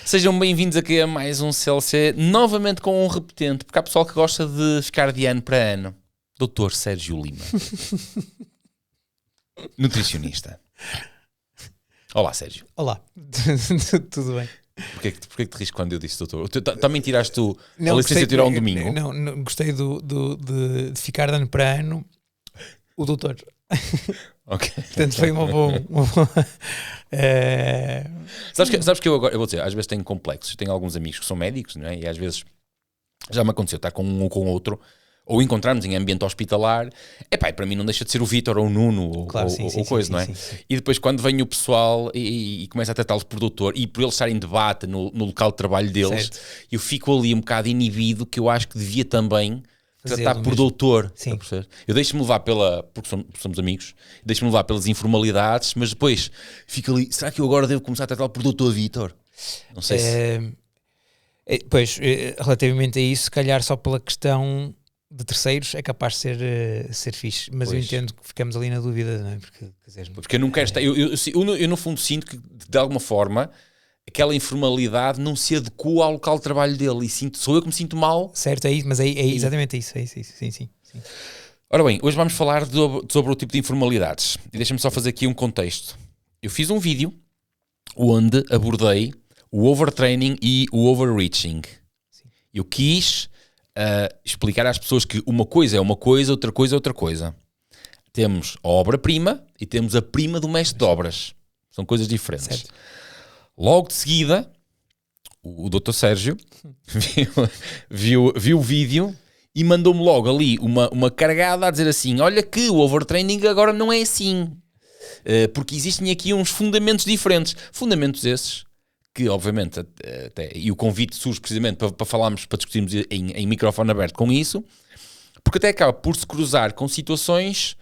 Sejam bem-vindos aqui a mais um CLC, novamente com um repetente, porque há pessoal que gosta de ficar de ano para ano. Dr. Sérgio Lima. Nutricionista. Olá, Sérgio. Olá, tudo bem? Porquê que te rires quando eu disse doutor? Também tiraste a licença gostei, de tirar um domingo? Não, gostei de ficar de ano para ano o doutor. Ok. Portanto, foi uma boa... Sabes que eu agora, eu vou dizer, às vezes tenho complexos. Tenho alguns amigos que são médicos, não é? E às vezes já me aconteceu estar com um ou com outro, ou encontrarmos em ambiente hospitalar. Epá, para mim não deixa de ser o Vítor ou o Nuno claro, ou coisa, não é? Sim. E depois quando vem o pessoal e começa a tratá-los por doutor, e por eles estarem em debate no local de trabalho deles, certo, eu fico ali um bocado inibido, que eu acho que devia também tratar por doutor. Sim. Eu deixo-me levar porque somos amigos, deixo-me levar pelas informalidades, mas depois fico ali, será que eu agora devo começar a tratá-lo por doutor Vítor? Não sei se... Pois, relativamente a isso, se calhar só pela questão de terceiros é capaz de ser fixe, mas pois, eu entendo que ficamos ali na dúvida, não é? Porque eu não quero estar... Eu no fundo sinto que, de alguma forma, aquela informalidade não se adequa ao local de trabalho dele e sou eu que me sinto mal. Certo, é isso, mas é exatamente isso. Sim. Ora bem, hoje vamos falar sobre o tipo de informalidades. E deixa-me só fazer aqui um contexto. Eu fiz um vídeo onde abordei o overtraining e o overreaching. Sim. Eu quis explicar às pessoas que uma coisa é uma coisa, outra coisa é outra coisa. Temos a obra-prima e temos a prima do mestre de obras. São coisas diferentes. Certo. Logo de seguida, o Dr. Sérgio viu o vídeo e mandou-me logo ali uma carregada a dizer assim, olha que o overtraining agora não é assim, porque existem aqui uns fundamentos diferentes. Fundamentos esses que, obviamente, e o convite surge precisamente para falarmos, para discutirmos em microfone aberto com isso, porque até acaba por se cruzar com situações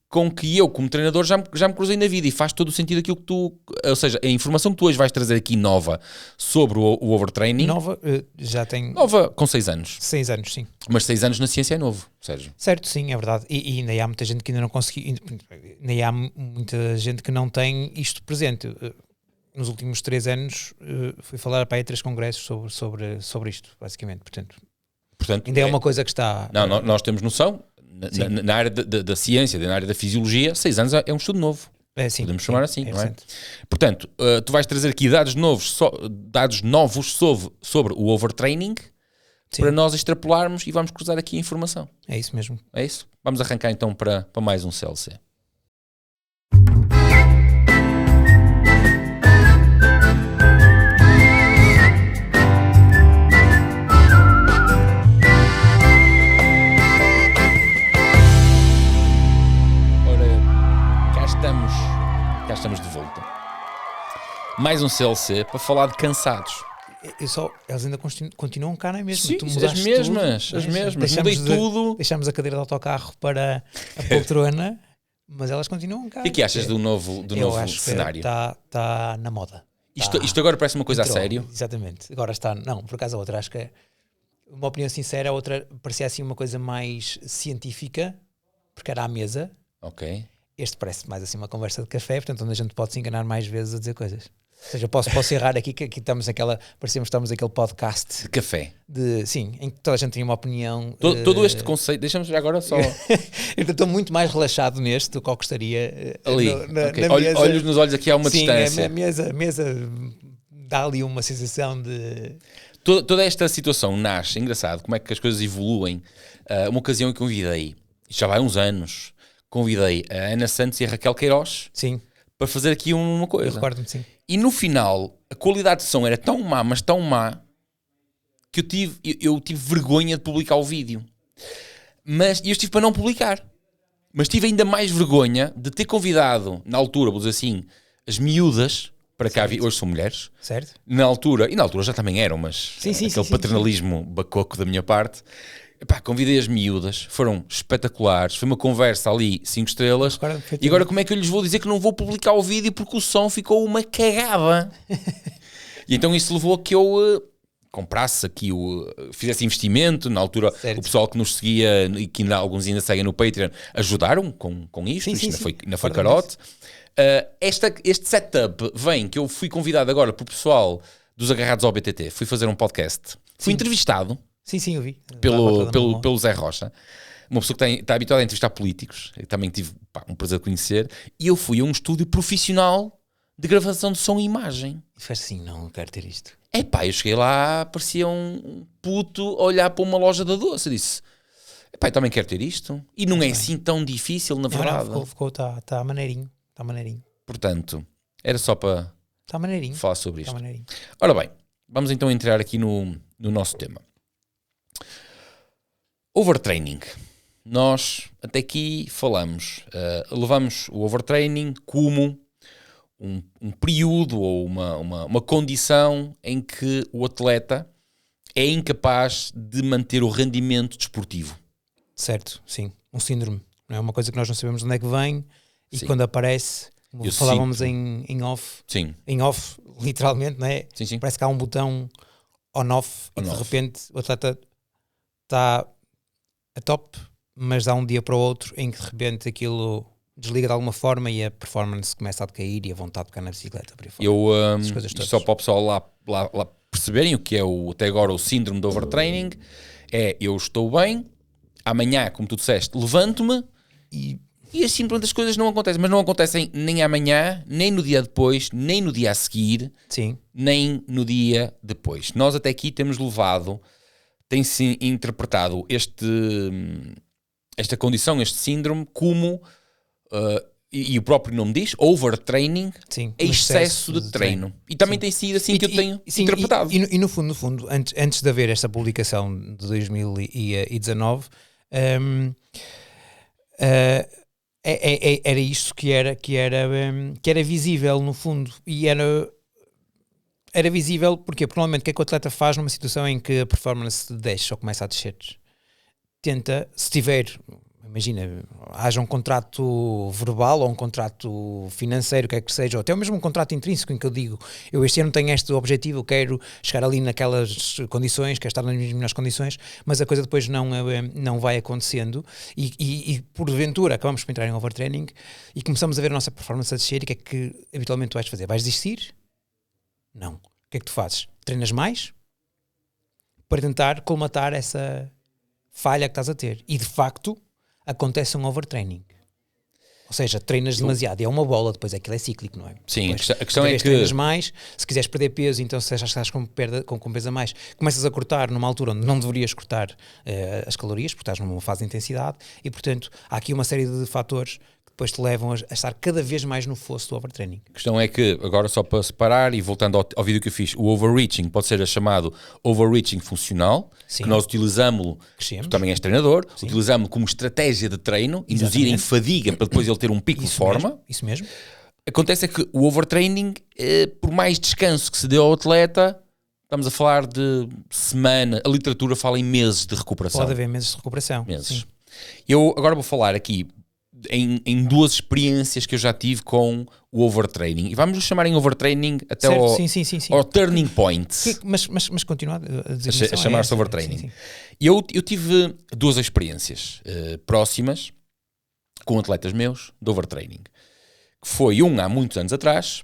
com que eu, como treinador, já me cruzei na vida e faz todo o sentido aquilo que tu... Ou seja, a informação que tu hoje vais trazer aqui nova sobre o overtraining... Nova, já tem... Nova com 6 anos. 6 anos, sim. Mas 6 anos na ciência é novo, Sérgio. Certo, sim, é verdade. E ainda há muita gente que ainda não conseguiu... Ainda há muita gente que não tem isto presente. Nos últimos 3 anos fui falar para aí a 3 congressos sobre isto, basicamente. Portanto ainda é uma coisa que está... Não, nós temos noção... Na área da ciência, na área da fisiologia, 6 anos é um estudo novo. Sim, podemos chamar assim, não é? Recente. Portanto, tu vais trazer aqui dados novos sobre o overtraining, sim, para nós extrapolarmos e vamos cruzar aqui a informação. É isso mesmo. É isso? Vamos arrancar então para mais um CLC. Estamos de volta. Mais um CLC para falar de cansados. Eles ainda continuam cá, não é mesmo? Sim, as mesmas. Mudei tudo. Deixámos a cadeira de autocarro para a poltrona, mas elas continuam cá. O que achas do novo cenário? Está na moda. Isto agora parece uma coisa a sério? Exatamente. Agora está... Não, por acaso a outra, acho que é uma opinião sincera, a outra parecia assim uma coisa mais científica, porque era à mesa. Ok. Este parece mais assim uma conversa de café, portanto onde a gente pode se enganar mais vezes a dizer coisas. Ou seja, eu posso errar aqui, que aqui estamos parecemos que estamos naquele podcast de café. Sim, em que toda a gente tem uma opinião. Todo este conceito, deixa-me já agora só... Eu estou muito mais relaxado neste do que eu gostaria. Ali, na mesa. Olhos nos olhos aqui há uma distância. A mesa dá ali uma sensação de... Toda esta situação nasce, engraçado, como é que as coisas evoluem. Uma ocasião em que convidei, já vai uns anos... Convidei a Ana Santos e a Raquel Queiroz, sim, para fazer aqui uma coisa. Eu recordo-me, sim. E no final, a qualidade de som era tão má, mas tão má, que eu tive vergonha de publicar o vídeo. Mas eu estive para não publicar. Mas tive ainda mais vergonha de ter convidado, na altura, vou dizer assim, as miúdas, para cá, hoje são mulheres. Certo. Na altura já também eram, mas aquele paternalismo bacoco da minha parte... Epá, convidei as miúdas, foram espetaculares, foi uma conversa ali 5 estrelas, e agora como é que eu lhes vou dizer que não vou publicar o vídeo porque o som ficou uma cagada? E então isso levou a que eu comprasse aqui, fizesse investimento, na altura certo. O pessoal que nos seguia e que alguns ainda seguem no Patreon ajudaram com isto, ainda foi carote. Este setup vem que eu fui convidado agora por pessoal dos Agarrados ao BTT. Fui fazer um podcast. Fui entrevistado Sim, eu vi. pelo Zé Rocha. Uma pessoa que está habituada a entrevistar políticos. Eu também tive um prazer de conhecer. E eu fui a um estúdio profissional de gravação de som e imagem. E faz assim, não quero ter isto. Eu cheguei lá, parecia um puto a olhar para uma loja da doce. Eu disse, eu também quero ter isto. E não é assim tão difícil, na verdade. Está maneirinho. Portanto, era só para falar sobre isto. Ora bem, vamos então entrar aqui no nosso tema. Overtraining. Nós até aqui falamos, levamos o overtraining como um período ou uma condição em que o atleta é incapaz de manter o rendimento desportivo. Certo, sim. Um síndrome. Não é uma coisa que nós não sabemos de onde é que vem e quando aparece, como falávamos em off, sim. Em off, literalmente, não é? Sim. Parece que há um botão on-off e de repente o atleta está a top, mas há um dia para o outro em que de repente aquilo desliga de alguma forma e a performance começa a decair e a vontade de pegar na bicicleta. Só para o pessoal lá perceberem o que é até agora o síndrome de overtraining, eu estou bem, amanhã, como tu disseste, levanto-me e assim pronto as coisas não acontecem, mas não acontecem nem amanhã, nem no dia depois, nem no dia a seguir, sim, nem no dia depois. Nós até aqui temos levado, tem-se interpretado esta condição, este síndrome, como, e o próprio nome diz, overtraining, sim, excesso de treino. E também tem sido assim que eu tenho interpretado. E no fundo, antes de haver esta publicação de 2019, era isto que era visível no fundo, e era visível porque normalmente o que é que o atleta faz numa situação em que a performance desce ou começa a descer? Tenta, se tiver, imagina, haja um contrato verbal ou um contrato financeiro, quer que seja, ou até mesmo um contrato intrínseco em que eu digo, eu este ano tenho este objetivo, eu quero chegar ali naquelas condições, quero estar nas melhores condições, mas a coisa depois não vai acontecendo e porventura acabamos por entrar em overtraining e começamos a ver a nossa performance a descer. E o que é que habitualmente tu vais fazer? Vais desistir? Não. O que é que tu fazes? Treinas mais para tentar colmatar essa falha que estás a ter. E de facto acontece um overtraining. Ou seja, treinas demasiado. É uma bola, depois aquilo é cíclico, não é? Sim, depois, a questão é que... treinas mais, se quiseres perder peso, então se achas que estás com peso a mais, começas a cortar numa altura onde não deverias cortar as calorias, porque estás numa fase de intensidade, e portanto há aqui uma série de fatores que depois te levam a estar cada vez mais no fosso do overtraining. A questão é que, agora só para separar e voltando ao vídeo que eu fiz, o overreaching pode ser chamado overreaching funcional, sim, que nós utilizamos, tu também és treinador, utilizamos como estratégia de treino, induzir em fadiga para depois ele ter um pico de forma. Isso mesmo. Acontece é que o overtraining, por mais descanso que se dê ao atleta, estamos a falar de semana, a literatura fala em meses de recuperação. Pode haver meses de recuperação. Meses. Sim. Eu agora vou falar aqui em duas experiências que eu já tive com o overtraining. E vamos chamar em overtraining até ao turning point. Mas continuar a dizer a chamar-se overtraining. Sim. Eu tive duas experiências próximas com atletas meus de overtraining. Que foi há muitos anos atrás,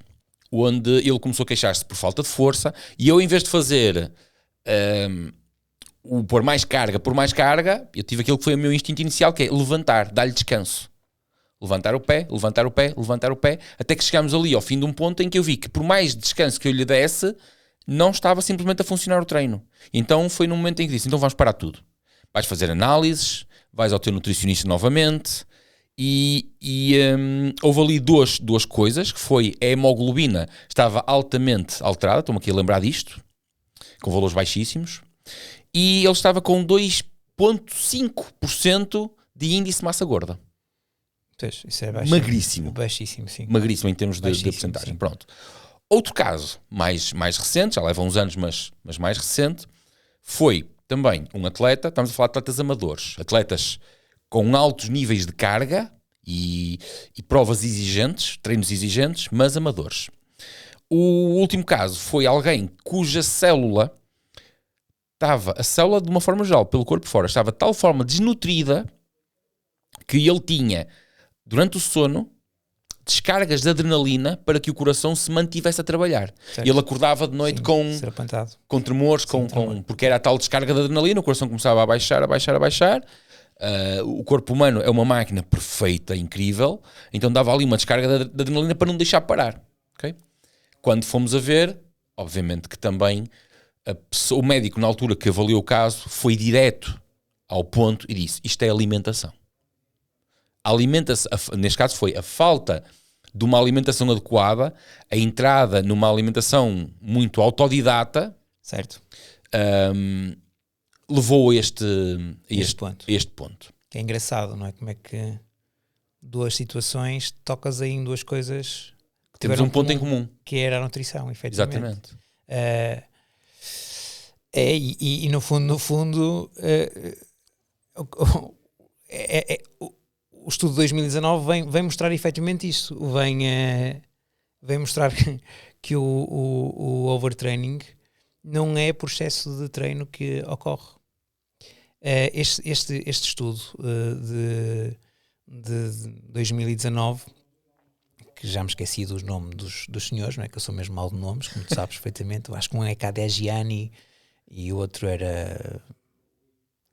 onde ele começou a queixar-se por falta de força e eu, em vez de fazer o por mais carga, eu tive aquilo que foi o meu instinto inicial, que é levantar, dar-lhe descanso. Levantar o pé, até que chegámos ali ao fim de um ponto em que eu vi que por mais descanso que eu lhe desse, não estava simplesmente a funcionar o treino. Então foi num momento em que disse, então vamos parar tudo. Vais fazer análises, vais ao teu nutricionista novamente e houve ali duas coisas, que foi a hemoglobina estava altamente alterada, estou-me aqui a lembrar disto, com valores baixíssimos, e ele estava com 2,5% de índice de massa gorda. Isso é baixíssimo. Magríssimo. Baixíssimo, sim. Magríssimo em termos de porcentagem. Pronto. Outro caso, mais recente, já leva uns anos, mas mais recente, foi também um atleta, estamos a falar de atletas amadores, atletas com altos níveis de carga e provas exigentes, treinos exigentes, mas amadores. O último caso foi alguém cuja célula de uma forma geral, pelo corpo fora, estava de tal forma desnutrida que ele tinha, durante o sono, descargas de adrenalina para que o coração se mantivesse a trabalhar. Certo. E ele acordava de noite com tremores, porque era a tal descarga de adrenalina, o coração começava a baixar. O corpo humano é uma máquina perfeita, incrível, então dava ali uma descarga de adrenalina para não deixar parar. Okay? Quando fomos a ver, obviamente que também o médico na altura que avaliou o caso foi direto ao ponto e disse, isto é alimentação. Neste caso foi a falta de uma alimentação adequada, a entrada numa alimentação muito autodidata, certo, levou a este ponto. Que é engraçado, não é? Como é que duas situações, tocas aí em duas coisas que temos um ponto em comum, que era a nutrição, efetivamente. Exatamente. E no fundo o estudo de 2019 vem mostrar efetivamente isso, vem mostrar que o overtraining não é por excesso de treino que ocorre. Este estudo de 2019, que já me esqueci dos nomes dos senhores, não é? Que eu sou mesmo mal de nomes, como tu sabes perfeitamente. Eu acho que um é Kadegiani e o outro era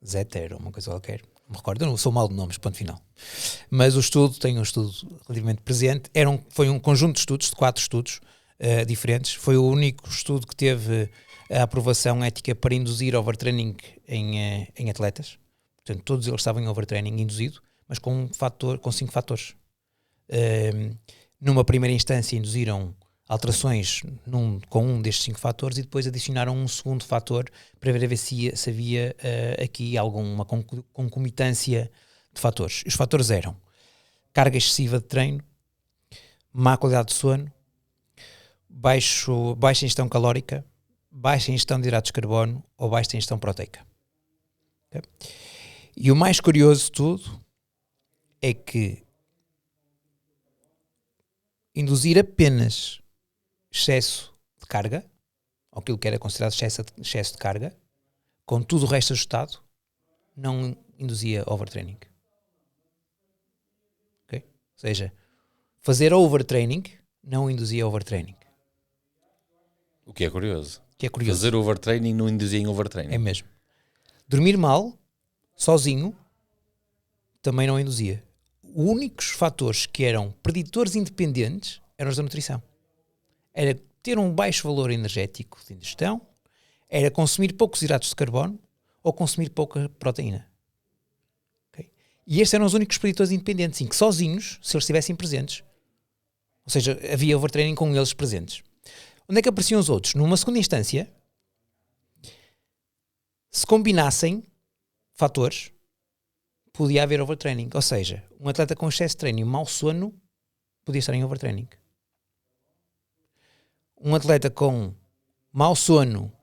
Zeter, ou uma coisa qualquer. Não me recordo, eu não sou mal de nomes, ponto final. Mas o estudo, tem um estudo relativamente presente. Foi um conjunto de estudos, de 4 estudos diferentes. Foi o único estudo que teve a aprovação ética para induzir overtraining em atletas. Portanto, todos eles estavam em overtraining induzido, mas com 5 fatores. Numa primeira instância induziram alterações com um destes 5 fatores e depois adicionaram um segundo fator para ver se havia aqui alguma concomitância de fatores. Os fatores eram carga excessiva de treino, má qualidade de sono, baixa ingestão calórica, baixa ingestão de hidratos de carbono ou baixa ingestão proteica. Okay? E o mais curioso de tudo é que induzir apenas excesso de carga, ou aquilo que era considerado excesso de carga, com tudo o resto ajustado, não induzia overtraining. Okay? Ou seja, fazer overtraining não induzia overtraining. O que é curioso. Curioso. Fazer overtraining não induzia em overtraining. É mesmo. Dormir mal, sozinho, também não induzia. Os únicos fatores que eram preditores independentes eram os da nutrição. Era ter um baixo valor energético de ingestão, era consumir poucos hidratos de carbono ou consumir pouca proteína. Okay? E estes eram os únicos preditores independentes, em que sozinhos, se eles estivessem presentes, ou seja, havia overtraining com eles presentes. Onde é que apareciam os outros? Numa segunda instância, se combinassem fatores, podia haver overtraining. Ou seja, um atleta com excesso de treino e mau sono podia estar em overtraining. Um atleta com mau sono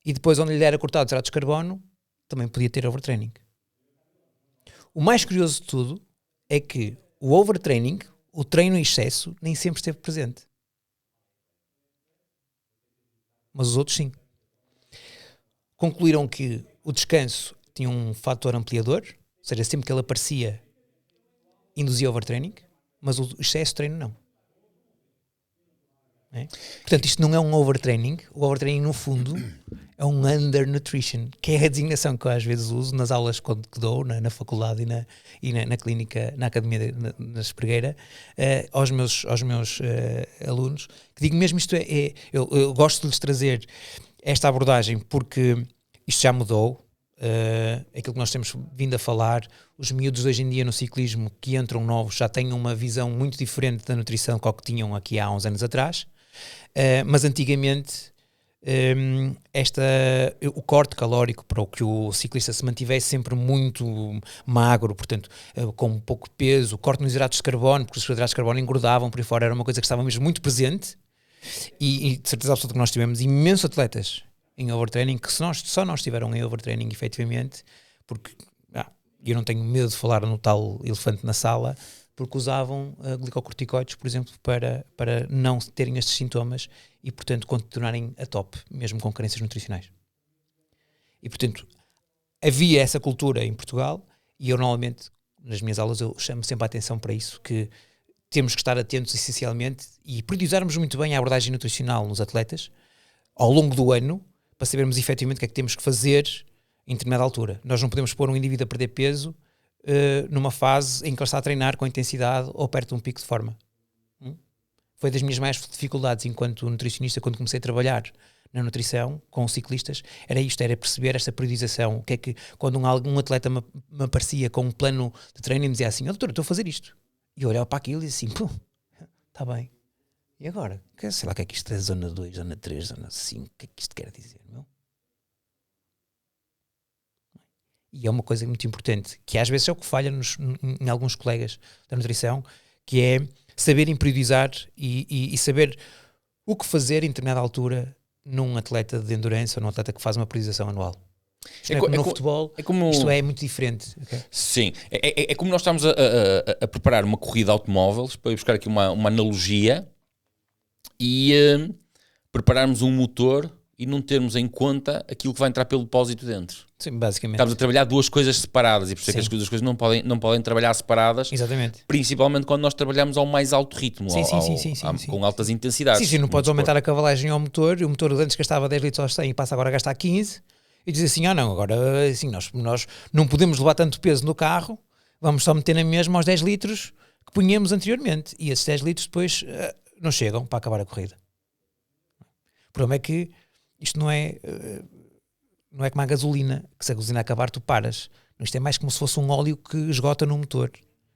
e depois onde lhe era cortado os hidratos de carbono também podia ter overtraining. O mais curioso de tudo é que o overtraining, o treino em excesso, nem sempre esteve presente. Mas os outros sim. Concluíram que o descanso tinha um fator ampliador, ou seja, sempre que ele aparecia induzia overtraining, mas o excesso de treino não. É? Portanto, isto não é um overtraining. O overtraining, no fundo, é um undernutrition, que é a designação que eu às vezes uso nas aulas que dou na faculdade e na clínica, na academia, na Espregueira, aos meus alunos, que digo mesmo isto eu gosto de lhes trazer esta abordagem porque isto já mudou. Aquilo que nós temos vindo a falar, os miúdos hoje em dia no ciclismo que entram novos já têm uma visão muito diferente da nutrição que tinham aqui há uns anos atrás, mas antigamente o corte calórico para o que o ciclista se mantivesse sempre muito magro, portanto com pouco peso, o corte nos hidratos de carbono, porque os hidratos de carbono engordavam por aí fora, era uma coisa que estava mesmo muito presente e de certeza absoluta que nós tivemos imensos atletas em overtraining, que só nós tiveram em overtraining efetivamente, porque eu não tenho medo de falar no tal elefante na sala, porque usavam glicocorticoides, por exemplo, para não terem estes sintomas e, portanto, continuarem a top, mesmo com carências nutricionais. E, portanto, havia essa cultura em Portugal e eu, normalmente, nas minhas aulas, eu chamo sempre a atenção para isso, que temos que estar atentos essencialmente e priorizarmos muito bem a abordagem nutricional nos atletas ao longo do ano, para sabermos efetivamente o que é que temos que fazer em determinada altura. Nós não podemos pôr um indivíduo a perder peso numa fase em que ele está a treinar com intensidade ou perto de um pico de forma. Foi das minhas maiores dificuldades enquanto nutricionista, quando comecei a trabalhar na nutrição com ciclistas, era isto, era perceber esta periodização. O que é que, quando um atleta me aparecia com um plano de treino e me dizia assim, doutor, estou a fazer isto. E eu olhava para aquilo e dizia assim, pô, está bem. E agora? Sei lá o que é que isto é, zona 2, zona 3, zona 5, o que é que isto quer dizer, meu? E é uma coisa muito importante, que às vezes é o que falha em alguns colegas da nutrição, que é saberem priorizar e saber o que fazer em determinada altura num atleta de endurance ou num atleta que faz uma priorização anual. No futebol, isto é muito diferente. Okay? Sim, é como nós estamos a preparar uma corrida de automóveis, para ir buscar aqui uma analogia, e prepararmos um motor e não termos em conta aquilo que vai entrar pelo depósito dentro. Sim, basicamente. Estamos a trabalhar duas coisas separadas e por isso é que as duas coisas não podem trabalhar separadas. Exatamente. Principalmente quando nós trabalhamos ao mais alto ritmo, com altas intensidades. Sim, não podes aumentar a cavalagem ao motor, o motor antes gastava 10 litros aos 100 e passa agora a gastar 15, e dizer assim, não, agora assim, nós não podemos levar tanto peso no carro, vamos só meter na mesma aos 10 litros que punhamos anteriormente, e esses 10 litros depois não chegam para acabar a corrida. O problema é que isto não é como a gasolina, que se a gasolina acabar tu paras. Isto é mais como se fosse um óleo que esgota no motor.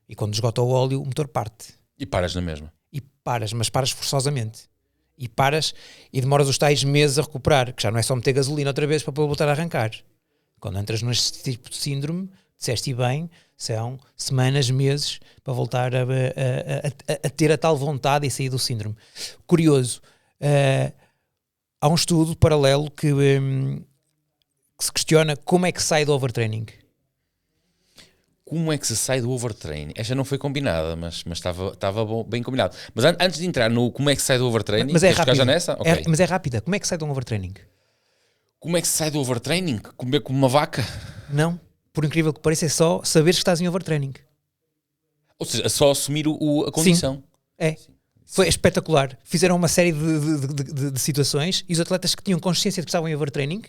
E quando esgota o óleo, o motor parte. E paras na mesma. E paras, mas paras forçosamente. E paras e demoras os tais meses a recuperar, que já não é só meter gasolina outra vez para voltar a arrancar. Quando entras neste tipo de síndrome, disseste bem, são semanas, meses para voltar a ter a tal vontade e sair do síndrome. Curioso, há um estudo paralelo que se questiona como é que sai do overtraining. Como é que se sai do overtraining? Esta não foi combinada, mas estava bem combinado. Mas antes de entrar no como é que se sai do overtraining, mas é rápida. Já nessa? Okay. Mas é rápida. Como é que se sai do overtraining? Como é que se sai do overtraining? Comer como uma vaca? Não. Por incrível que pareça, é só saber que estás em overtraining. Ou seja, é só assumir a condição. Sim. É. Sim. Foi espetacular. Fizeram uma série de situações e os atletas que tinham consciência de que estavam em overtraining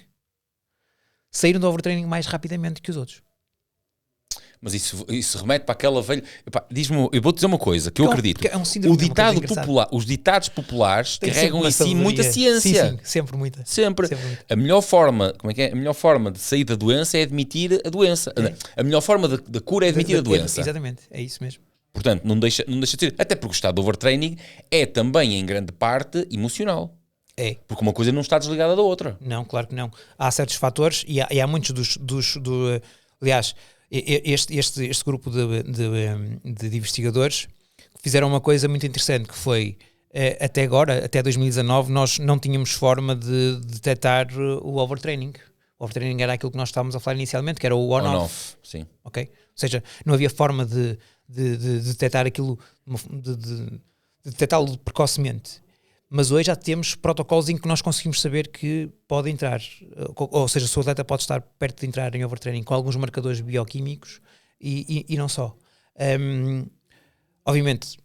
saíram do overtraining mais rapidamente que os outros. Mas isso remete para aquela velha... Epá, eu vou-te dizer uma coisa que eu acredito. É um síndrome, os ditados populares carregam em si muita ciência. Sim, sempre muita. Sempre. A melhor forma, A melhor forma de sair da doença é admitir a doença. A melhor forma da cura é admitir a doença. Exatamente, é isso mesmo. Portanto, não deixa de ser. Até porque o estado de overtraining é também, em grande parte, emocional. É. Porque uma coisa não está desligada da outra. Não, claro que não. Há certos fatores e há muitos aliás, este grupo de investigadores fizeram uma coisa muito interessante, que foi, até agora, até 2019, nós não tínhamos forma de detectar o overtraining. O overtraining era aquilo que nós estávamos a falar inicialmente, que era o on-off. Sim. Okay? Ou seja, não havia forma de detectar aquilo, de detectá-lo precocemente. Mas hoje já temos protocolos em que nós conseguimos saber que pode entrar, ou seja, se o atleta pode estar perto de entrar em overtraining com alguns marcadores bioquímicos e não só. Obviamente,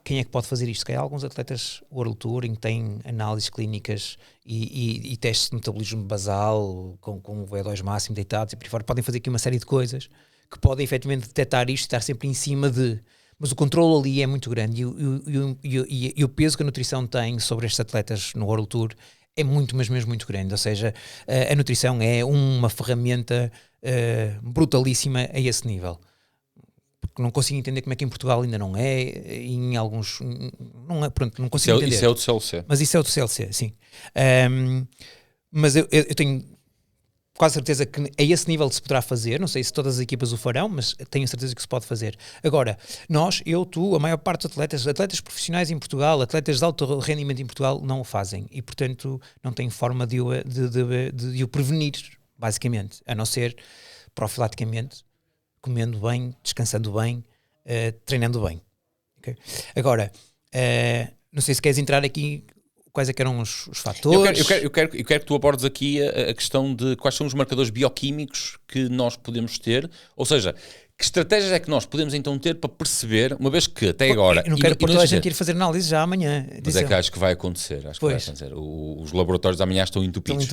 quem é que pode fazer isto? Há alguns atletas World Tour em que têm análises clínicas e testes de metabolismo basal com o VO2 máximo deitados e por aí fora. Podem fazer aqui uma série de coisas que podem efetivamente detectar isto e estar sempre em cima de... Mas o controle ali é muito grande e o peso que a nutrição tem sobre estes atletas no World Tour é muito, mas mesmo muito grande. Ou seja, a nutrição é uma ferramenta brutalíssima a esse nível. Porque não consigo entender como é que em Portugal ainda não é, em alguns... Não é, pronto, não consigo entender. Isso é o do CLC. Mas isso é o do CLC, sim. Mas eu tenho... quase certeza que a esse nível se poderá fazer, não sei se todas as equipas o farão, mas tenho certeza que se pode fazer. Agora, nós, eu, tu, a maior parte dos atletas profissionais em Portugal, atletas de alto rendimento em Portugal, não o fazem e, portanto, não tem forma de o prevenir, basicamente, a não ser profilaticamente, comendo bem, descansando bem, treinando bem. Okay? Agora, não sei se queres entrar aqui... Quais é que eram os fatores? Eu quero que tu abordes aqui a questão de quais são os marcadores bioquímicos que nós podemos ter, ou seja, Que estratégias é que nós podemos então ter para perceber, uma vez que até agora... Eu não quero pôr toda a gente ir fazer análise já amanhã. Mas é que acho que vai acontecer. Os laboratórios amanhã estão entupidos.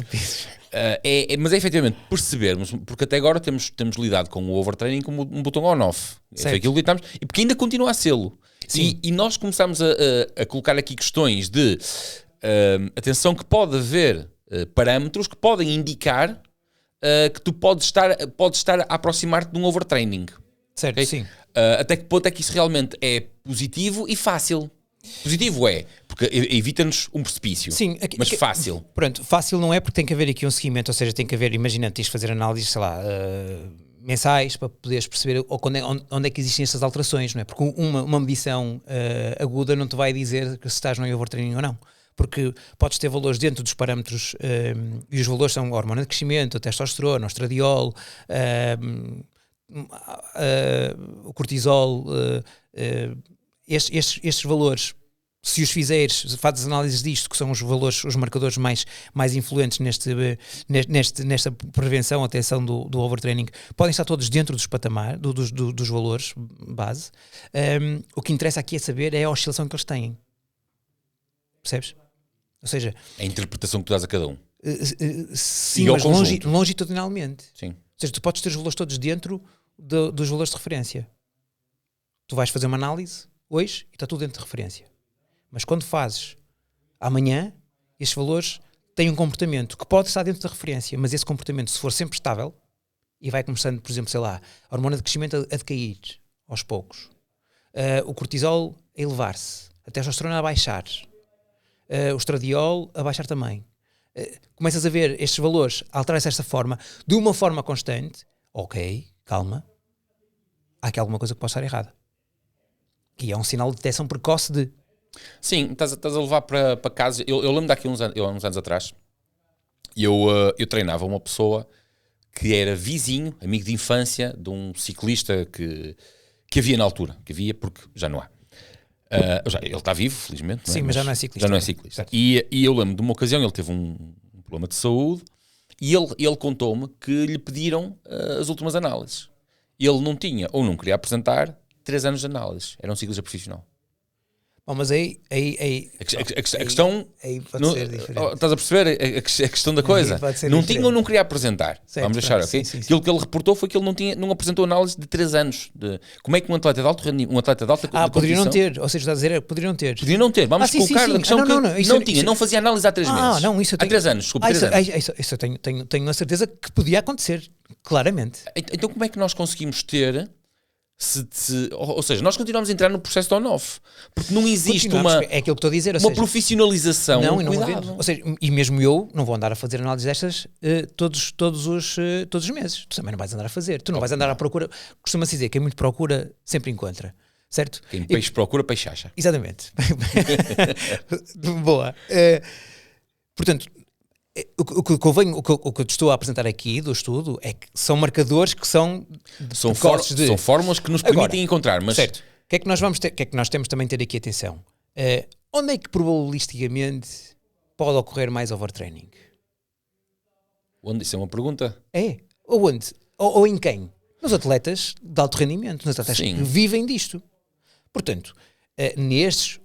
Mas é efetivamente percebermos, porque até agora temos lidado com o overtraining como um botão on-off. Foi aquilo que lidamos, e porque ainda continua a sê-lo. E nós começamos a colocar aqui questões de atenção, que pode haver parâmetros que podem indicar que tu podes estar a aproximar-te de um overtraining. Certo, okay? Sim. Até que ponto é que isso realmente é positivo e fácil? Positivo é, porque evita-nos um precipício. Sim, mas fácil. Pronto, fácil não é, porque tem que haver aqui um seguimento, ou seja, tem que haver, imagina, tens de fazer análises, sei lá, mensais, para poderes perceber onde é que existem essas alterações, não é? Porque uma medição aguda não te vai dizer que se estás no overtraining ou não. Porque podes ter valores dentro dos parâmetros, e os valores são a hormona de crescimento, a testosterona, o estradiol, o cortisol, estes valores, se os fizeres, fazes análises disto, que são os valores, os marcadores mais influentes nesta prevenção, atenção do overtraining, podem estar todos dentro dos patamares, dos valores base. O que interessa aqui é saber é a oscilação que eles têm. Percebes? Ou seja, a interpretação que tu dás a cada um. Sim, mas longitudinalmente. Sim. Ou seja, tu podes ter os valores todos dentro dos valores de referência. Tu vais fazer uma análise hoje e está tudo dentro de referência. Mas quando fazes amanhã, estes valores têm um comportamento que pode estar dentro da referência, mas esse comportamento, se for sempre estável, e vai começando, por exemplo, sei lá, a hormona de crescimento a decair aos poucos, o cortisol a elevar-se, a testosterona a baixar, o estradiol a baixar também. Começas a ver estes valores alterarem-se desta forma, de uma forma constante. Ok, calma, há aqui alguma coisa que pode estar errada. E é um sinal de detecção precoce de... Sim, estás a levar para casa. Eu lembro daqui uns anos atrás, eu treinava uma pessoa que era vizinho, amigo de infância de um ciclista que havia na altura, porque já não há. Ele está vivo, felizmente. Sim, mas já não é ciclista. Já não é ciclista. E eu lembro de uma ocasião, ele teve um problema de saúde e ele contou-me que lhe pediram as últimas análises. Ele não tinha, ou não queria apresentar, 3 anos de análises. Era um ciclista profissional. Bom, mas aí a questão... Aí pode ser diferente. Estás a perceber a questão da coisa? Não tinha ou não queria apresentar. Certo, vamos deixar, ok? Sim. Aquilo que ele reportou foi que ele não apresentou análise de 3 anos. Como é que um atleta de alto rendimento, um atleta de alta competição... poderiam não ter. Ou seja, estás a dizer, poderiam ter. Poderiam não ter. Vamos colocar a questão não tinha. Não fazia análise há 3 meses. Não, isso eu tenho... Há 3 anos, desculpa, 3 anos. Isso eu tenho a certeza que podia acontecer. Claramente. Então como é que nós conseguimos ter... ou seja, nós continuamos a entrar no processo de on-off, porque não existe é aquilo que estou a dizer, uma profissionalização. Ou seja, e mesmo eu não vou andar a fazer análises destas todos os meses. Tu também não vais andar a fazer. Tu não vais andar à procura. Costuma-se dizer que quem muito procura sempre encontra, certo? Quem peixe procura, peixe acha. Exatamente. Boa. Portanto, o que eu te estou a apresentar aqui do estudo é que são marcadores que são fórmulas que nos permitem encontrar, mas... Certo. O que é que nós vamos ter, o que é que nós temos também de ter aqui atenção? Onde é que probabilisticamente pode ocorrer mais overtraining? Onde? Isso é uma pergunta? É. Ou onde? Ou em quem? Nos atletas de alto rendimento, nos atletas que vivem disto. Portanto, nestes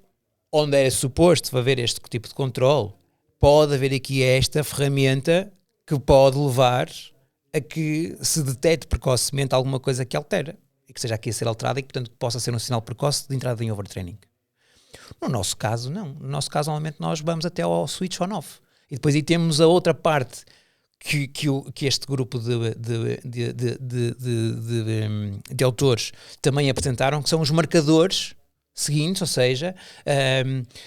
onde é suposto haver este tipo de controle, pode haver aqui esta ferramenta que pode levar a que se detecte precocemente alguma coisa que altera e que seja aqui a ser alterada e que, portanto, possa ser um sinal precoce de entrada em overtraining. No nosso caso, não. No nosso caso, normalmente, nós vamos até ao switch on-off. E depois aí temos a outra parte que este grupo de autores também apresentaram, que são os marcadores seguintes, ou seja,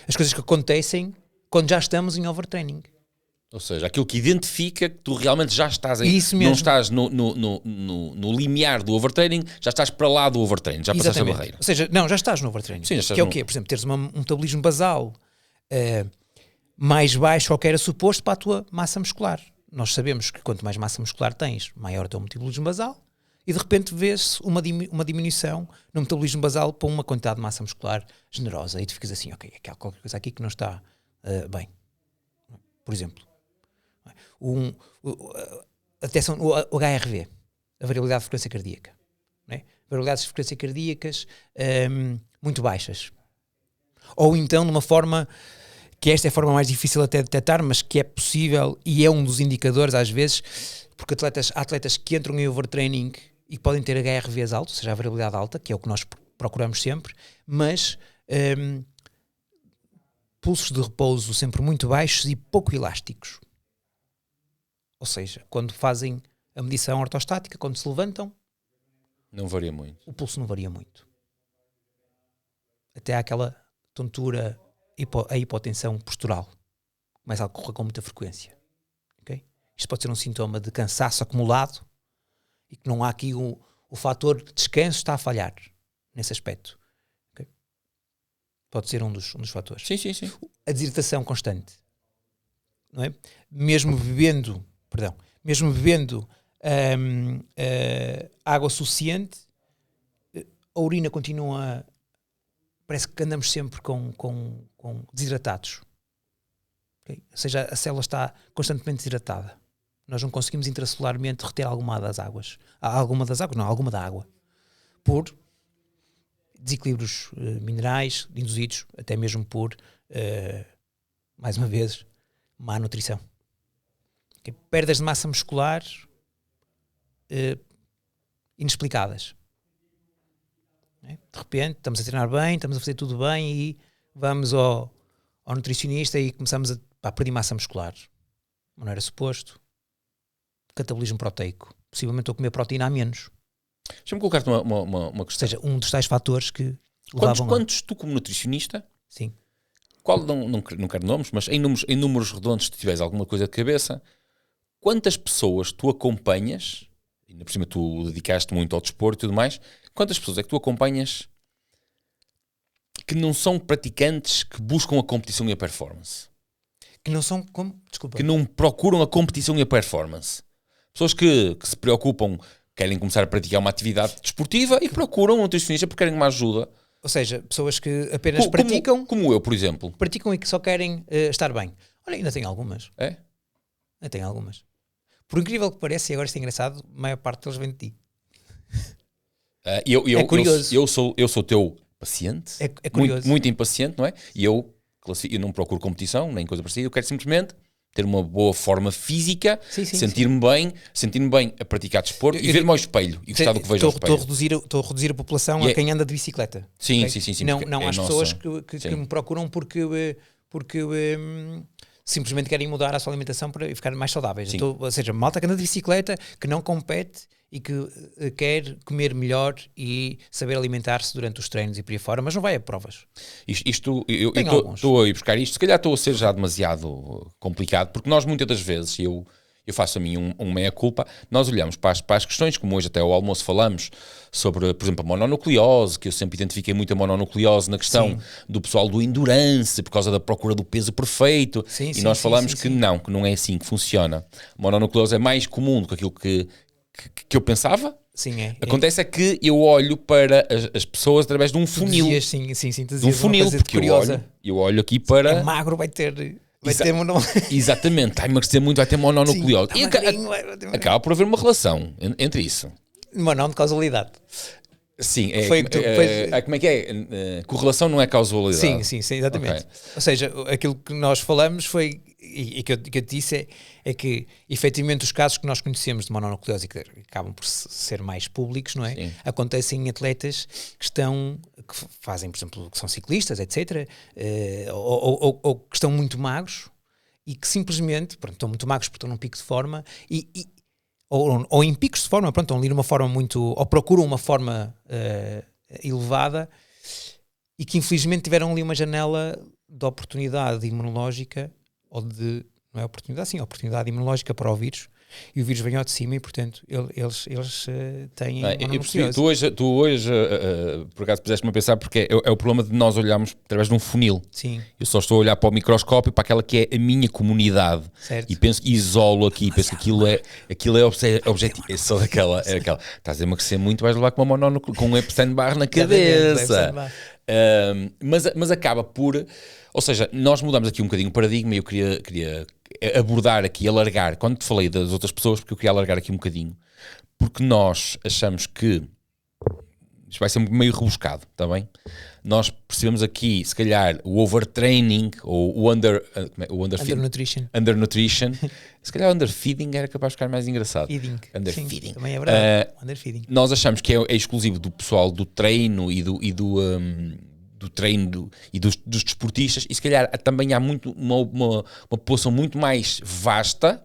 as coisas que acontecem quando já estamos em overtraining. Ou seja, aquilo que identifica que tu realmente já estás aí, isso mesmo. Não estás no limiar do overtraining, já estás para lá do overtraining, já passaste a barreira. Ou seja, não, já estás no overtraining. Sim, que é o quê? Por exemplo, teres um metabolismo basal mais baixo ao que era suposto para a tua massa muscular. Nós sabemos que quanto mais massa muscular tens, maior é o teu metabolismo basal, e de repente vês uma diminuição no metabolismo basal para uma quantidade de massa muscular generosa, e tu ficas assim, ok, há qualquer coisa aqui que não está bem. Por exemplo, atenção, o HRV, a variabilidade de frequência cardíaca, não é? variabilidades de frequência cardíacas muito baixas. Ou então de uma forma, que esta é a forma mais difícil até de detectar, mas que é possível e é um dos indicadores às vezes, porque há atletas que entram em overtraining e podem ter HRVs altos, ou seja, a variabilidade alta, que é o que nós procuramos sempre, mas pulsos de repouso sempre muito baixos e pouco elásticos. Ou seja, quando fazem a medição ortostática, quando se levantam, não varia muito. O pulso não varia muito. Até há aquela tontura, a hipotensão postural. Começa a ocorrer com muita frequência. Okay? Isto pode ser um sintoma de cansaço acumulado e que não há aqui o fator de descanso está a falhar nesse aspecto. Okay? Pode ser um dos fatores. Sim. A desidratação constante. Não é? Mesmo bebendo água suficiente, a urina continua, parece que andamos sempre com desidratados. Okay? Ou seja, a célula está constantemente desidratada. Nós não conseguimos intracelularmente reter alguma da água. Por desequilíbrios minerais induzidos, até mesmo por, mais uma vez, má nutrição. Okay? Perdas de massa muscular inexplicadas. De repente estamos a treinar bem, estamos a fazer tudo bem e vamos ao nutricionista e começamos a perder massa muscular. Não era suposto. Catabolismo proteico. Possivelmente estou a comer proteína a menos. Deixa-me colocar-te uma questão. Ou seja, um dos tais fatores que levavam quantos tu como nutricionista, sim, qual não quero nomes, mas em números redondos, se tu tiveres alguma coisa de cabeça, quantas pessoas tu acompanhas, ainda por cima tu dedicaste muito ao desporto e tudo mais, quantas pessoas é que tu acompanhas que não são praticantes que buscam a competição e a performance? Que não são como? Desculpa. Que não procuram a competição e a performance. Pessoas que se preocupam, querem começar a praticar uma atividade desportiva e procuram um nutricionista porque querem uma ajuda. Ou seja, pessoas que apenas praticam... Como eu, por exemplo. Praticam e que só querem estar bem. Olha, ainda tem algumas. É? Ainda tem algumas. Por incrível que pareça, e agora isto é engraçado, a maior parte deles vem de ti. É curioso. Eu sou teu paciente. É curioso. Muito impaciente, não é? E eu não procuro competição, nem coisa parecida. Eu quero simplesmente ter uma boa forma física, sentir-me bem a praticar desporto e ver-me ao espelho e gostar do que vejo ao espelho. Estou a reduzir a população a quem anda de bicicleta. Sim, okay? sim. Não às pessoas que me procuram porque simplesmente querem mudar a sua alimentação para ficar mais saudáveis. Ou seja, malta que anda de bicicleta, que não compete e que quer comer melhor e saber alimentar-se durante os treinos e por aí fora, mas não vai a provas. Eu estou a ir buscar isto, se calhar estou a ser já demasiado complicado, porque nós muitas das vezes, eu faço a mim um meia-culpa, nós olhamos para as questões, como hoje até ao almoço falamos, sobre, por exemplo, a mononucleose, que eu sempre identifiquei muito a mononucleose na questão do pessoal do endurance, por causa da procura do peso perfeito, e nós falamos que não é assim que funciona. A mononucleose é mais comum do que aquilo que eu pensava. Sim, Acontece é que eu olho para as pessoas através de um funil. De um funil, porque eu olho aqui para... É magro, vai ter Exatamente, está a emagrecer muito, vai ter mononucleose. E acaba por haver uma relação entre isso. Uma não de causalidade. Sim, como é que é? Correlação não é causalidade. Sim, exatamente. Okay. Ou seja, aquilo que nós falamos foi, e que eu te disse é que, efetivamente, os casos que nós conhecemos de mononucleose, que acabam por ser mais públicos, não é? Sim. Acontecem em atletas que fazem, por exemplo, que são ciclistas, etc., ou que estão muito magros e que simplesmente, estão muito magros porque estão num pico de forma ou em picos de forma, estão ali numa forma muito, ou procuram uma forma elevada e que infelizmente tiveram ali uma janela de oportunidade imunológica, ou de, não é oportunidade, sim, oportunidade imunológica para o vírus, e o vírus vem ao de cima e portanto eles têm mononucleose. Tu hoje por acaso puseste-me a pensar porque é o problema de nós olharmos através de um funil. Sim. Eu só estou a olhar para o microscópio, para aquela que é a minha comunidade. Certo. E penso, isolo aqui, penso que aquilo é objetivo. É só aquela. Estás a emagrecer muito, vais levar com um Epstein-Barr na cabeça. Mas acaba por... Ou seja, nós mudamos aqui um bocadinho o paradigma e eu queria abordar aqui, alargar, quando te falei das outras pessoas, porque eu queria alargar aqui um bocadinho, porque nós achamos que isto vai ser meio rebuscado, está bem? Nós percebemos aqui, se calhar, o overtraining ou o undernutrition. Se calhar o underfeeding era capaz de ficar mais engraçado. Underfeeding. Sim, também é verdade. Underfeeding. Nós achamos que é exclusivo do pessoal do treino e do treino e dos desportistas, e se calhar também há muito uma população muito mais vasta,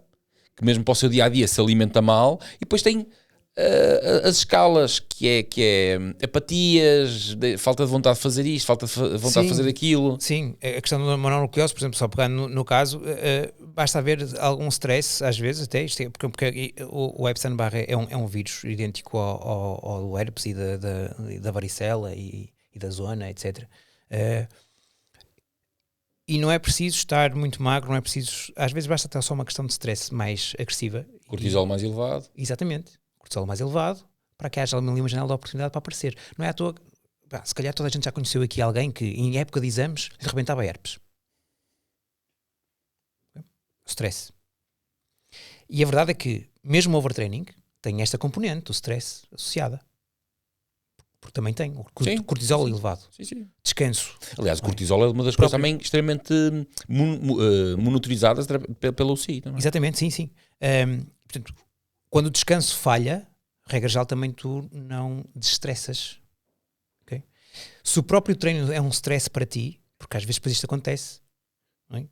que mesmo para o seu dia-a-dia se alimenta mal, e depois tem as escalas, que é apatias, falta de vontade de fazer isto, falta de vontade de fazer aquilo. Sim, a questão da mononucleose, por exemplo, só pegando no caso, basta haver algum stress, às vezes até, porque o Epstein-Barr é um vírus idêntico ao herpes e da varicela e da zona, etc. E não é preciso estar muito magro, não é preciso, às vezes basta ter só uma questão de stress mais agressiva. Cortisol mais elevado. Exatamente. Cortisol mais elevado, para que haja ali uma janela de oportunidade para aparecer. Não é à toa, se calhar toda a gente já conheceu aqui alguém que em época de exames lhe rebentava herpes. Stress. E a verdade é que mesmo o overtraining tem esta componente, o stress, associada. Porque também tem o cortisol elevado. Sim. Descanso. Aliás, o cortisol é uma das coisas também extremamente monitorizadas pela UCI. Não é? Exatamente, sim. Portanto, quando o descanso falha, regra geral também tu não desestressas. Okay? Se o próprio treino é um stress para ti, porque às vezes depois isto acontece, não é?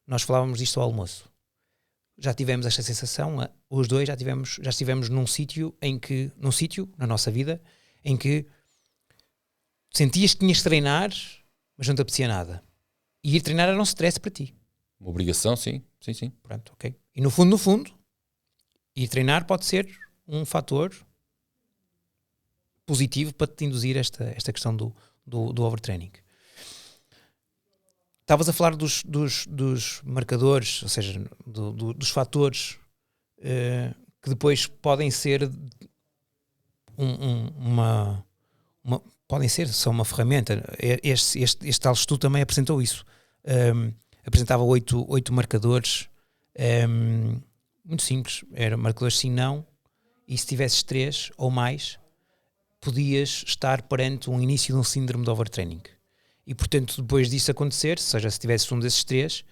Nós falávamos disto ao almoço. Já tivemos esta sensação, os dois já estivemos num sítio na nossa vida, em que sentias que tinhas de treinar, mas não te apetecia nada. E ir treinar era um stress para ti. Uma obrigação, sim. Pronto, ok. E no fundo, ir treinar pode ser um fator positivo para te induzir esta questão do overtraining. Estavas a falar dos marcadores, ou seja, dos fatores que depois podem ser podem ser só uma ferramenta. Este tal estudo também apresentou isso. Apresentava 8 marcadores muito simples. Era marcadores sim, não, e se tivesses 3 ou mais podias estar perante um início de um síndrome de overtraining. E portanto, depois disso acontecer, ou seja, se tivesses um desses 3,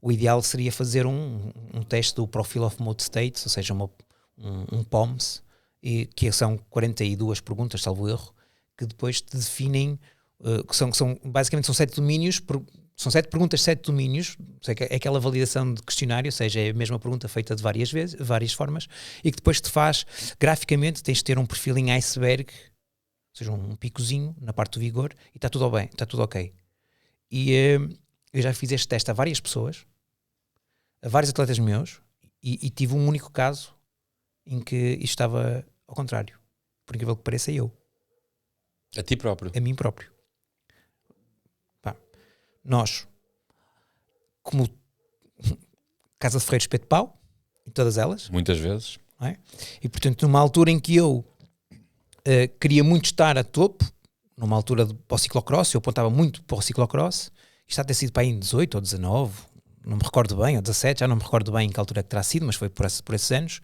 o ideal seria fazer um teste do Profile of Mode States, ou seja, um POMS, que são 42 perguntas, salvo erro, que depois te definem, basicamente são 7 domínios, são 7 perguntas, 7 domínios, é aquela validação de questionário, ou seja, é a mesma pergunta feita de várias formas, e que depois te faz, graficamente, tens de ter um perfil em iceberg, ou seja, um picozinho na parte do vigor, e está tudo bem, está tudo ok. E eu já fiz este teste a várias pessoas, a vários atletas meus, e tive um único caso em que isto estava ao contrário. Por incrível que pareça, eu. A ti próprio? A mim próprio. Nós, como Casa de Ferreiro Espeto de Pau, em todas elas. Muitas vezes. Não é? E portanto, numa altura em que eu queria muito estar a topo, numa altura para o ciclocross, eu apontava muito para o ciclocross, isto há de ter sido para aí em 18 ou 19, não me recordo bem, ou 17, já não me recordo bem em que altura é que terá sido, mas foi por esses anos.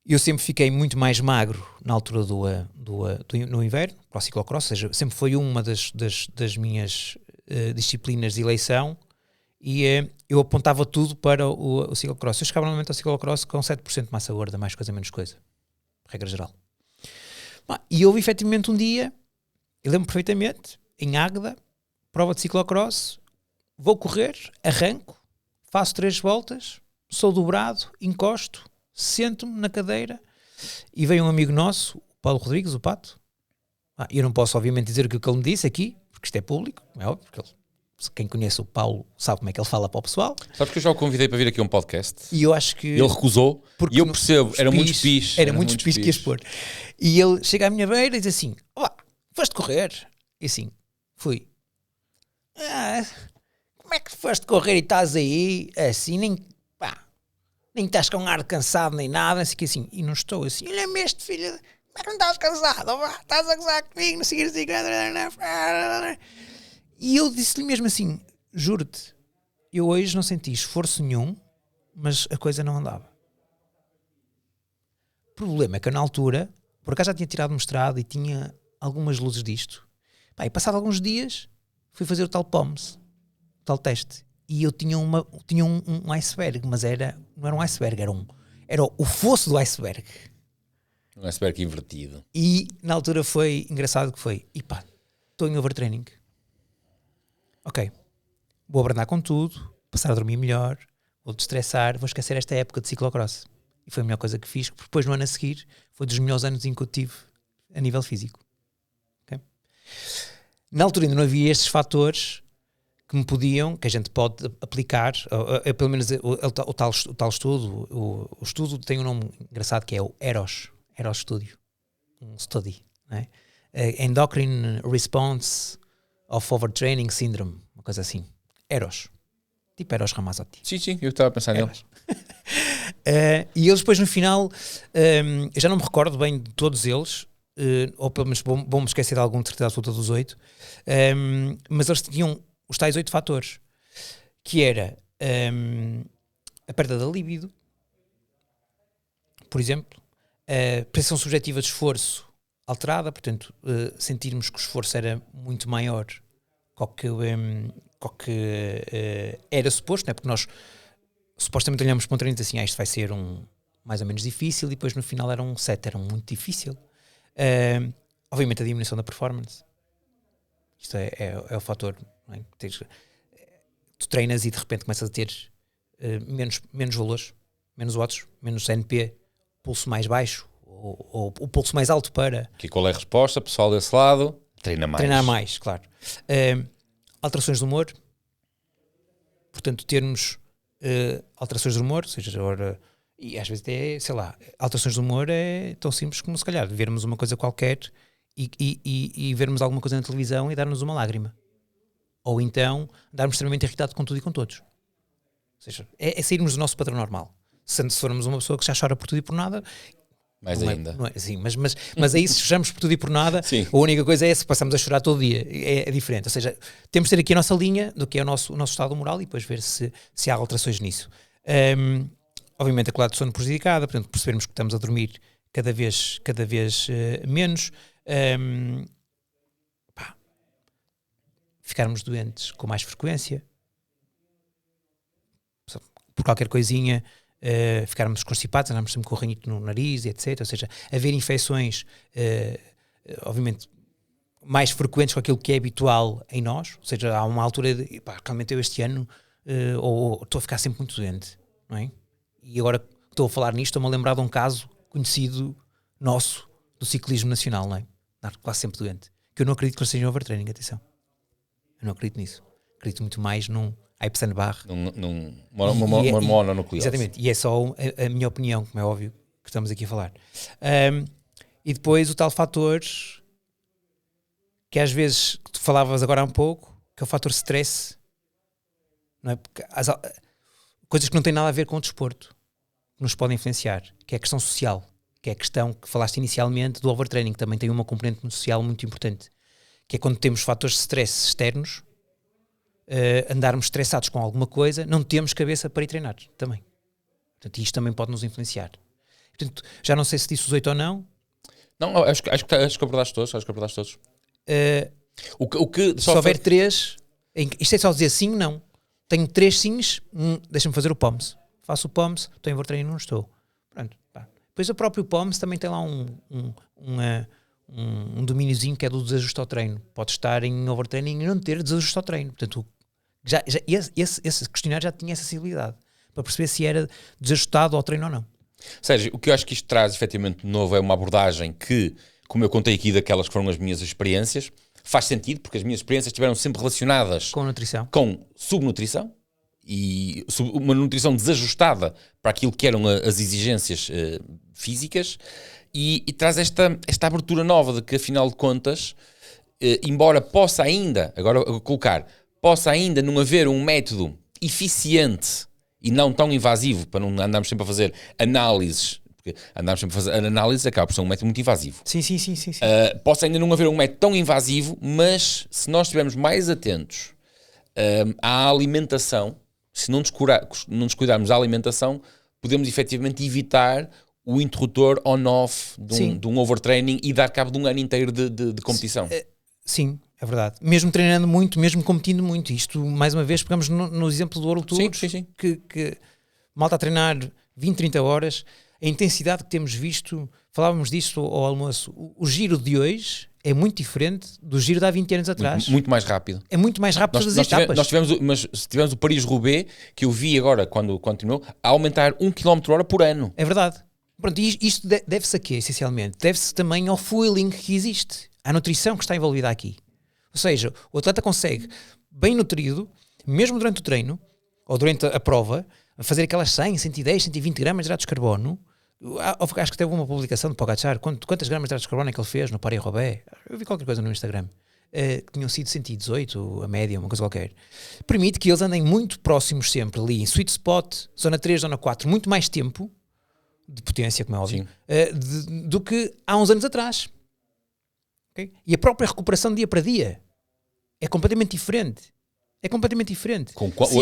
Eu sempre fiquei muito mais magro na altura no inverno, para o ciclocross, ou seja, sempre foi uma das minhas disciplinas de eleição, e eu apontava tudo para o ciclocross. Eu chegava normalmente ao ciclocross com 7% de massa gorda, mais coisa, menos coisa, regra geral. E houve efetivamente um dia, eu lembro perfeitamente, em Águeda, prova de ciclocross, vou correr, arranco, faço 3 voltas, sou dobrado, encosto, sento-me na cadeira e vem um amigo nosso, o Paulo Rodrigues, o Pato. Eu não posso obviamente dizer o que ele me disse aqui, porque isto é público, é óbvio, porque quem conhece o Paulo sabe como é que ele fala para o pessoal. Sabes que eu já o convidei para vir aqui a um podcast? E eu acho que... Ele recusou, e eu percebo, era muito piche. Era muito piche que ia expor. E ele chega à minha beira e diz assim, foste correr? E assim, fui. Como é que foste correr e estás aí, assim, nem estás com um ar cansado nem nada, assim, e não estou assim, olha-me este filho, como é que não estás cansado? Estás a gozar comigo, não sei assim. E eu disse-lhe mesmo assim, juro-te, eu hoje não senti esforço nenhum, mas a coisa não andava. O problema é que eu na altura por acaso já tinha tirado mestrado e tinha algumas luzes disto. Pá, e passado alguns dias fui fazer o tal POMS, o tal teste, e eu tinha um iceberg, mas não era um iceberg, era o fosso do iceberg. Um iceberg invertido. E na altura foi engraçado que foi, e pá, estou em overtraining. Ok, vou abrandar com tudo, passar a dormir melhor, vou destressar, vou esquecer esta época de ciclocross. E foi a melhor coisa que fiz, porque depois no ano a seguir foi dos melhores anos em que eu tive a nível físico. Okay? Na altura ainda não havia estes fatores que a gente pode aplicar, pelo menos o tal estudo, o estudo tem um nome engraçado que é o EROS Studio, um study, não é? Endocrine Response of Overtraining Syndrome, uma coisa assim, EROS, tipo Eros Ramazzotti. Sim, eu estava a pensar nele. E eles depois no final, eu já não me recordo bem de todos eles, ou pelo menos vou-me esquecer de algum, de certeza absoluta dos 8, mas eles tinham os tais 8 fatores, que era a perda da libido, por exemplo, a percepção subjetiva de esforço alterada, portanto, sentirmos que o esforço era muito maior que era suposto, não é? Porque nós supostamente olhamos para um treino e dizemos assim, isto vai ser mais ou menos difícil, e depois no final era um 7, era muito difícil. Obviamente a diminuição da performance, isto é o fator, não é? Tu treinas e de repente começas a ter menos valores, menos watts, menos NP, pulso mais baixo, ou o pulso mais alto para... Que qual é a resposta? Pessoal desse lado, treinar mais, claro. Alterações de humor, portanto termos alterações de humor, ou seja, agora, e às vezes até, sei lá, alterações de humor é tão simples como se calhar vermos uma coisa qualquer e vermos alguma coisa na televisão e dar-nos uma lágrima, ou então darmos extremamente irritado com tudo e com todos, ou seja, é sairmos do nosso padrão normal. Se formos uma pessoa que já chora por tudo e por nada, mais ainda. Não é, sim, mas aí se choramos por tudo e por nada, sim. A única coisa é se passamos a chorar todo dia, é diferente. Ou seja, temos de ter aqui a nossa linha do que é o nosso estado moral e depois ver se há alterações nisso. Obviamente a qualidade de sono prejudicada, portanto percebermos que estamos a dormir cada vez menos, ficarmos doentes com mais frequência, por qualquer coisinha, ficarmos constipados, andarmos sempre com o ranhito no nariz, etc. Ou seja, haver infecções, obviamente, mais frequentes com aquilo que é habitual em nós. Ou seja, há uma altura de, realmente eu este ano ou estou a ficar sempre muito doente, não é? E agora que estou a falar nisto, estou-me a lembrar de um caso conhecido nosso, do ciclismo nacional, não é? Estar quase sempre doente. Que eu não acredito que eles sejam overtraining, atenção. Eu não acredito nisso. Acredito muito mais num Epstein-Barr. Uma mononucleose. Exatamente. E é só a minha opinião, como é óbvio que estamos aqui a falar. E depois o tal fator que às vezes que tu falavas agora há um pouco, que é o fator stress, não é? Porque coisas que não têm nada a ver com o desporto, que nos podem influenciar, que é a questão social, que é a questão que falaste inicialmente do overtraining, que também tem uma componente social muito importante, que é quando temos fatores de stress externos, andarmos estressados com alguma coisa, não temos cabeça para ir treinar também. Portanto, isto também pode nos influenciar. Portanto, já não sei se disse os 8 ou não. Não, acho que abordaste todos. Se houver 3, isto é só dizer sim, não. Tenho 3 sims, deixa-me fazer o POMS. Faço o POMS, estou em overtraining, não estou. Pronto, pá. Depois o próprio POMS também tem lá um domíniozinho que é do desajuste ao treino. Pode estar em overtraining e não ter desajuste ao treino. Portanto, esse questionário já tinha essa acessibilidade para perceber se era desajustado ao treino ou não. Sérgio, o que eu acho que isto traz efetivamente de novo é uma abordagem que, como eu contei aqui daquelas que foram as minhas experiências, faz sentido, porque as minhas experiências estiveram sempre relacionadas com nutrição, com subnutrição e uma nutrição desajustada para aquilo que eram as exigências físicas, e traz esta abertura nova de que, afinal de contas, embora possa ainda não haver um método eficiente e não tão invasivo, para não andarmos sempre a fazer análises, porque andarmos sempre a fazer análises acaba por ser um método muito invasivo. Sim. Possa ainda não haver um método tão invasivo, mas se nós estivermos mais atentos à alimentação, se não descuidarmos da alimentação, podemos efetivamente evitar o interruptor on-off Sim. de um overtraining e dar cabo de um ano inteiro de competição. Sim, é verdade. Mesmo treinando muito, mesmo competindo muito. Isto, mais uma vez, pegamos no exemplo do World Tour, Sim. que malta a treinar 20, 30 horas, a intensidade que temos visto, falávamos disso ao almoço, o giro de hoje é muito diferente do giro de há 20 anos atrás. Muito mais rápido. É muito mais rápido as etapas. Nós tivemos o Paris-Roubaix, que eu vi agora, quando continuou, a aumentar 1 km/h por ano. É verdade. Pronto, isto deve-se a quê, essencialmente? Deve-se também ao fueling que existe, à nutrição que está envolvida aqui. Ou seja, o atleta consegue, bem nutrido, mesmo durante o treino, ou durante a prova, fazer aquelas 100, 110, 120 gramas de hidratos de carbono. Acho que teve uma publicação de Pogacar, quantas gramas de hidratos de carbono é que ele fez no Paris-Roubaix? Eu vi qualquer coisa no Instagram. Que tinham sido 118, a média, uma coisa qualquer. Permite que eles andem muito próximos sempre ali, em sweet spot, zona 3, zona 4, muito mais tempo de potência, como é óbvio, do que há uns anos atrás. Okay? E a própria recuperação dia para dia é completamente diferente. É completamente diferente.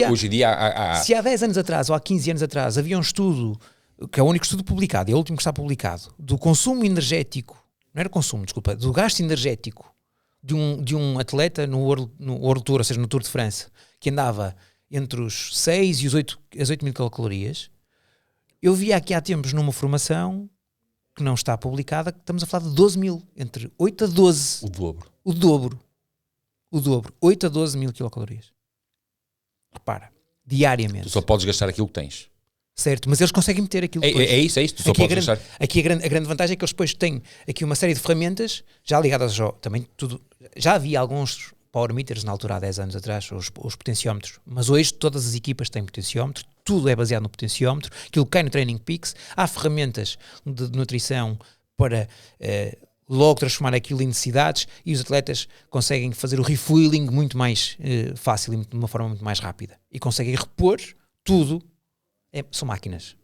Hoje em dia se há 10 anos atrás ou há 15 anos atrás havia um estudo, que é o único estudo publicado, é o último que está publicado, do consumo energético, não era consumo, desculpa, do gasto energético de um atleta no World Tour, ou seja, no Tour de França, que andava entre os 6 e as 8 mil kilocalorias. Eu vi aqui há tempos numa formação que não está publicada, que estamos a falar de 12 mil, entre 8 a 12. O dobro. 8 a 12 mil quilocalorias. Repara, diariamente. Tu só podes gastar aquilo que tens. Certo, mas eles conseguem meter aquilo depois. É isso. Tu só podes gastar. Aqui a grande vantagem é que eles depois têm aqui uma série de ferramentas, já ligadas também tudo. Já havia alguns power meters na altura, há 10 anos atrás, os potenciómetros, mas hoje todas as equipas têm potenciómetro, tudo é baseado no potenciómetro, aquilo cai no Training Peaks, há ferramentas de nutrição para logo transformar aquilo em necessidades e os atletas conseguem fazer o refueling muito mais fácil e de uma forma muito mais rápida e conseguem repor tudo. São máquinas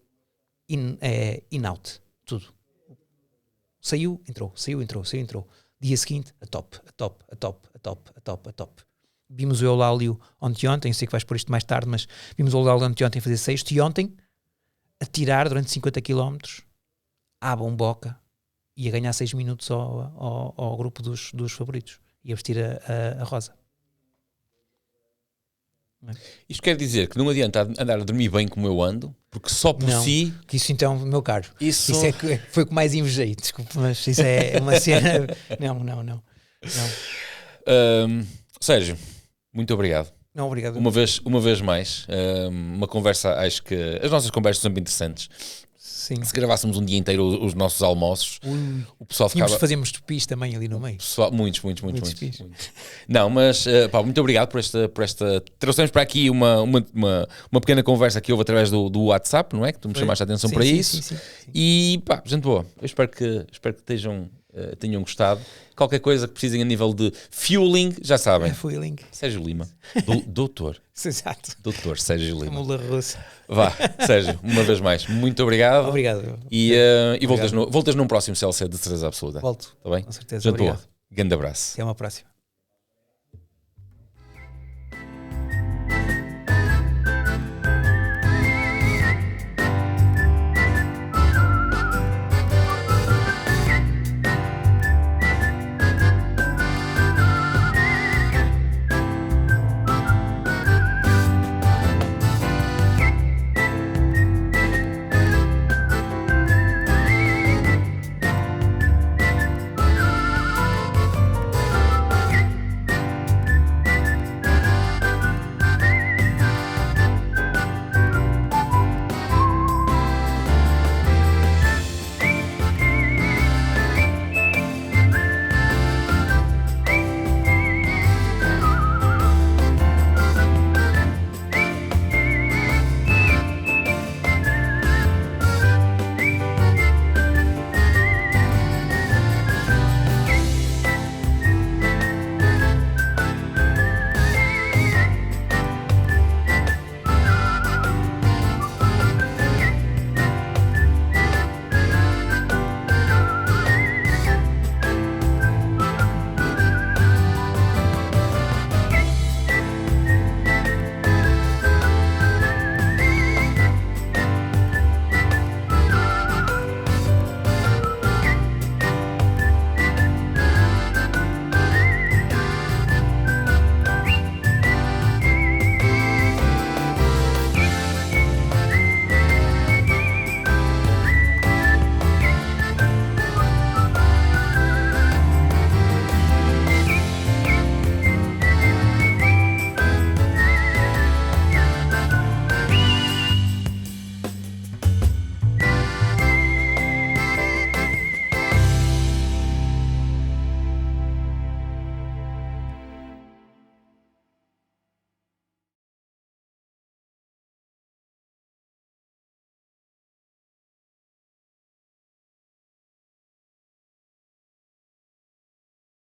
in-out, tudo. Saiu, entrou. Dia seguinte, a top. Vimos o Eulálio ontem, sei que vais pôr isto mais tarde, mas vimos o Eulálio ontem fazer sexto e ontem a tirar durante 50 km à bomboca e a ganhar 6 minutos ao grupo dos favoritos e a vestir a rosa. Isto quer dizer que não adianta andar a dormir bem como eu ando, porque só por si... Que isso então, meu caro, isso é que foi o que mais invejei, desculpe, mas isso é uma cena... Não. Sérgio, muito obrigado. Não, obrigado. Uma vez mais, uma conversa, acho que as nossas conversas são bem interessantes. Sim. Se gravássemos um dia inteiro os nossos almoços, o pessoal ficava... Fazemos tupis também ali no meio. Pessoal, muitos. Não, mas muito obrigado por esta... Trouxemos para aqui uma pequena conversa que houve através do WhatsApp, não é? Que tu me chamaste a atenção para isso. Sim. E gente boa, eu espero que tenham gostado. Qualquer coisa que precisem a nível de fueling, já sabem. Fueling. Sérgio Lima, doutor. Exato. Doutor Sérgio Lima. Mula russa. Vá, Sérgio, uma vez mais, muito obrigado. Obrigado. E voltas num próximo CLC de certeza absoluta. Volto. Está bem? Com certeza. Gente obrigado. boa. Grande abraço. Até uma próxima.